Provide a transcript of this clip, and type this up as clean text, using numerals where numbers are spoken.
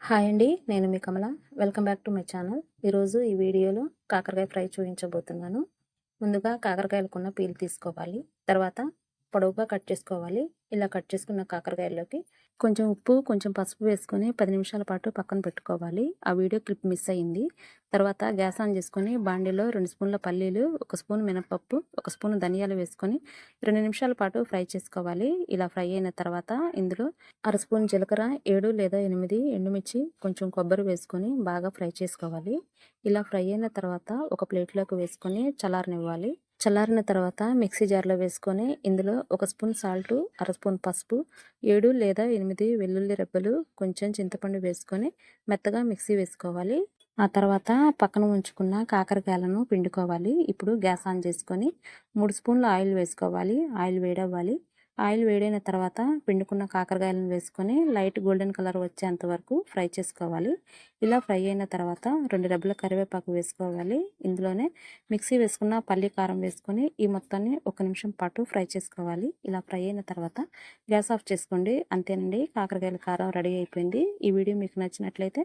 Hi అండి. నేను మీ Kamala. Welcome back to my channel. ఈరోజు ఈ వీడియోలో కాకరకాయ ఫ్రై చూపించబోతున్నాను. ముందుగా కాకరకాయలకున్న పీల్ తీసుకోవాలి. తర్వాత పొడవుగా కట్ చేసుకోవాలి. ఇలా కట్ చేసుకున్న కాకరకాయల్లోకి కొంచెం ఉప్పు, కొంచెం పసుపు వేసుకొని 10 నిమిషాల పాటు పక్కన పెట్టుకోవాలి. ఆ వీడియో క్లిప్ మిస్ అయింది. తర్వాత గ్యాస్ ఆన్ చేసుకొని బాండీలో 2 స్పూన్ల పల్లీలు, 1 స్పూన్ మినపప్పు, 1 స్పూన్ ధనియాలు వేసుకొని 2 నిమిషాల పాటు ఫ్రై చేసుకోవాలి. ఇలా ఫ్రై అయిన తర్వాత ఇందులో అర స్పూన్ జీలకర్ర, 7 లేదా 8 ఎండుమిర్చి, కొంచెం కొబ్బరి వేసుకొని బాగా ఫ్రై చేసుకోవాలి. ఇలా ఫ్రై అయిన తర్వాత ఒక ప్లేట్లోకి వేసుకొని చల్లారనివ్వాలి. చల్లారిన తర్వాత మిక్సీ జార్లో వేసుకొని ఇందులో 1 స్పూన్ సాల్టు, అర స్పూన్ పసుపు, 7 లేదా 8 వెల్లుల్లి రెబ్బలు, కొంచెం చింతపండు వేసుకొని మెత్తగా మిక్సీ వేసుకోవాలి. ఆ తర్వాత పక్కన ఉంచుకున్న కాకరకాయలను పిండుకోవాలి. ఇప్పుడు గ్యాస్ ఆన్ చేసుకొని 3 స్పూన్ల ఆయిల్ వేసుకోవాలి. ఆయిల్ వేడవ్వాలి. ఆయిల్ వేడైన తర్వాత పిండుకున్న కాకరకాయలను వేసుకొని లైట్ గోల్డెన్ కలర్ వచ్చేంత వరకు ఫ్రై చేసుకోవాలి. ఇలా ఫ్రై అయిన తర్వాత 2 రెబ్బల కరివేపాకు వేసుకోవాలి. ఇందులోనే మిక్సీ వేసుకున్న పల్లి కారం వేసుకొని ఈ మొత్తాన్ని 1 నిమిషం పాటు ఫ్రై చేసుకోవాలి. ఇలా ఫ్రై అయిన తర్వాత గ్యాస్ ఆఫ్ చేసుకోండి. అంతేనండి, కాకరకాయల కారం రెడీ అయిపోయింది. ఈ వీడియో మీకు నచ్చినట్లయితే